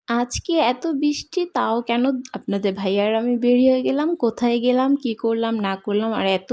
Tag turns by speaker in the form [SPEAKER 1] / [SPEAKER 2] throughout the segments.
[SPEAKER 1] আজকে এত বৃষ্টি তাও কেন আপনাদের ভাইয়া আর আমি বের হয়ে গেলাম। কোথায় গেলাম, কি করলাম না করলাম আর এত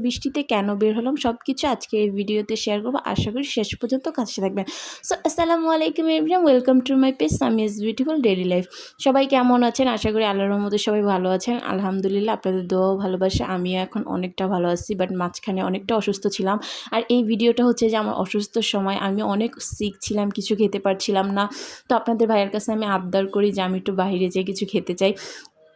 [SPEAKER 1] বৃষ্টিতে কেন বের হলাম সব কিছু আজকে এই ভিডিওতে শেয়ার করবো। আশা করি শেষ পর্যন্ত কাছে থাকবেন। সো আসসালামু আলাইকুম everyone, welcome to my page Samia's beautiful daily life. সবাই কেমন আছেন? আশা করি আল্লাহর রহমতে সবাই ভালো আছেন। আলহামদুলিল্লাহ, আপনাদের দোয়াও ভালোবাসা। আমিও এখন অনেকটা ভালো আছি, বাট মাঝখানে অনেকটা অসুস্থ ছিলাম। আর এই ভিডিওটা হচ্ছে যে আমার অসুস্থর সময় আমি অনেক সিক ছিলাম, কিছু খেতে পারছিলাম না। তো আপনাদের ভাইয়ের কাছে আমি আবদার করি যে আমি একটু বাইরে যেয়ে কিছু খেতে চাই।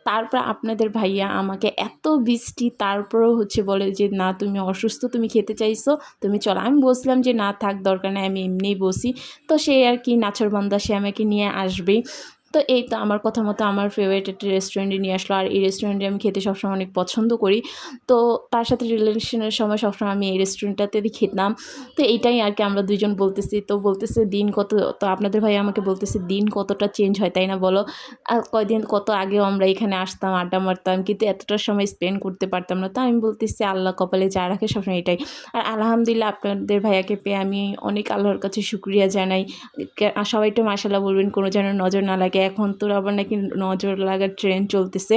[SPEAKER 1] তারপর আপনাদের ভাইয়া আমাকে এত বৃষ্টি তারপরেও হচ্ছে বলে যে না, তুমি অসুস্থ, তুমি খেতে চাইছো, তুমি চলো। আমি বলছিলাম যে না থাক, দরকার নেই, আমি এমনিই বসি। তো সে আর কি নাছোড়বান্দা, সে আমাকে নিয়ে আসবেই। তো এই তো আমার কথা মতো আমার ফেভারিট একটা রেস্টুরেন্টে নিয়ে আসলো। আর এই রেস্টুরেন্টে আমি খেতে সবসময় অনেক পছন্দ করি। তো তার সাথে রিলেশনের সময় সবসময় আমি এই রেস্টুরেন্টটাতে খেতাম। তো এইটাই আর কি আমরা দুইজন বলতেছি। তো বলতেছে দিন কত, তো আপনাদের ভাই আমাকে বলতেছে দিন কতটা চেঞ্জ হয় তাই না বলো। আর কয়দিন কত আগেও আমরা এখানে আসতাম, আড্ডা মারতাম, কিন্তু এতটা সময় স্পেন্ড করতে পারতাম না। তো আমি বলতেছি আল্লাহ কপালে যা রাখে সবসময় এটাই। আর আলহামদুলিল্লাহ আপনাদের ভাইয়াকে পেয়ে আমি অনেক আল্লাহর কাছে শুকরিয়া জানাই। সবাই তো মাশাআল্লাহ বলবেন, কোনো যেন নজর না লাগে। এখন তো আবার নাকি নজর লাগার ট্রেন্ড চলতেছে।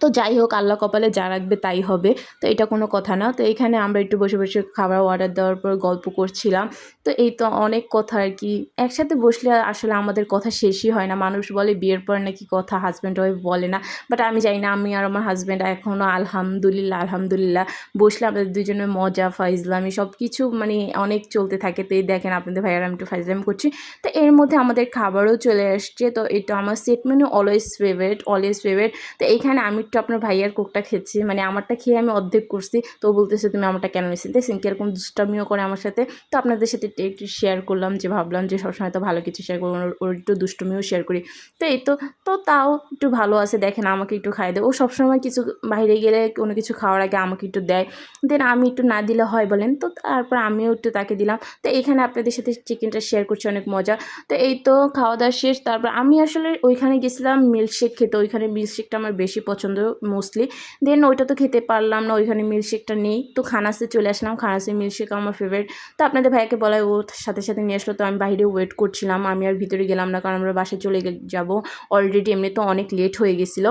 [SPEAKER 1] তো যাই হোক, আল্লাহ কপালে যা রাখবে তাই হবে। তো এটা কোনো কথা না। তো এখানে আমরা একটু বসে বসে খাবার অর্ডার দেওয়ার পর গল্প করছিলাম। তো এই তো অনেক কথা আর কি, একসাথে বসলে আসলে আমাদের কথা শেষই হয় না। মানুষ বলে বিয়ের পর নাকি কথা হাজব্যান্ড ওয়াইফ বলে না, বাট আমি জানি না, আমি আর আমার হাজব্যান্ড এখনও আলহামদুলিল্লাহ আলহামদুলিল্লাহ বসলে আমাদের দুজনের মজা ফাইজলামি সব কিছু মানে অনেক চলতে থাকে। তো এই দেখেন আপনাদের ভাইয়ার আমি একটু ফাইজলামি করছি। তো এর মধ্যে আমাদের খাবারও চলে আসছে। তো এটা আমার set menu always favourite, always favourite. তো এইখানে আমি একটু আপনার ভাইয়ার কোকটা খেয়েছি, মানে আমারটা খেয়ে আমি অর্ধেক করছি। তো বলতেছে তুমি আমারটা কেন নিয়েছি, দেখছেন কীরকম দুষ্টামিও করে আমার সাথে। তো আপনাদের সাথে একটু শেয়ার করলাম, যে ভাবলাম যে সবসময় তো ভালো কিছু শেয়ার করবো, ওর একটু দুষ্টুমিও শেয়ার করি। তো এই তো, তো তাও একটু ভালো আছে। দেখেন আমাকে একটু খাই দেয় ও, সবসময় কিছু বাইরে গেলে কোনো কিছু খাওয়ার আগে আমাকে একটু দেয়, দেন আমি একটু না দিলে হয় বলেন। তো তারপর আমিও একটু তাকে দিলাম। তো এখানে আপনাদের সাথে চিকেনটা শেয়ার করছি, অনেক মজা। তো এই তো খাওয়া দাওয়া শেষ। তারপর আমি আসলে ওইখানে গেছিলাম মিল্কশেক খেতে। ওইখানে মিল্কশেকটা আমার বেশি পছন্দ মোস্টলি। দেন ওইটা তো খেতে পারলাম না, ওইখানে মিল্কশেকটা নেই। তো খানাসে চলে আসলাম, খানাসে মিল্কশেক আমার ফেভারিট। তো আপনাদের ভাইয়াকে বলায় ও সাথে সাথে নিয়ে আসলো। তো আমি বাইরে ওয়েট করছিলাম, আমি আর ভিতরে গেলাম না, কারণ আমরা বাসায় চলে যাব অলরেডি, এমনি তো অনেক লেট হয়ে গেছিলো।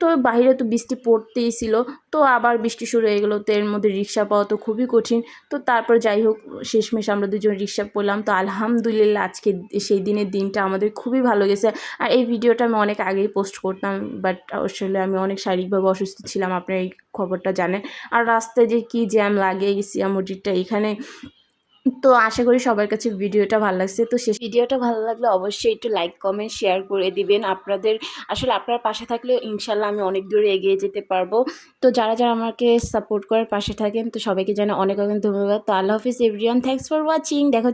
[SPEAKER 1] তো বাইরে তো বৃষ্টি পড়তেই ছিল। তো আবার বৃষ্টি শুরু হয়ে গেলো। তো এর মধ্যে রিক্সা পাওয়া তো খুবই কঠিন। তো তারপর যাই হোক, শেষমেশ আমরা দুজন রিক্সা পেলাম। তো আলহামদুলিল্লাহ আজকে সেই দিনের দিনটা আমাদের খুবই ভালো গেছে। আর এই ভিডিওটা আমি অনেক আগেই পোস্ট করতাম, বাট আসলে আমি অনেক শারীরিকভাবে অসুস্থ ছিলাম, আপনারা এই খবরটা জানেন। আর রাস্তায় যে কি জ্যাম লাগে এই সিয়া মসজিদটা এখানে। তো আশা করি সবার কাছে ভিডিওটা ভালো লাগছে। তো শেষ ভিডিওটা ভালো লাগলে অবশ্যই একটু লাইক কমেন্ট শেয়ার করে দিবেন। আপনাদের আসলে আপনার পাশে থাকলে ইনশাল্লাহ আমি অনেক দূরে এগিয়ে যেতে পারবো। তো যারা যারা আমাকে সাপোর্ট করার পাশে থাকেন, তো সবাইকে জানাই অনেক অনেক ধন্যবাদ। তো আল্লাহ হাফিজ এভরিওয়ান, থ্যাঙ্কস ফর ওয়াচিং। দেখা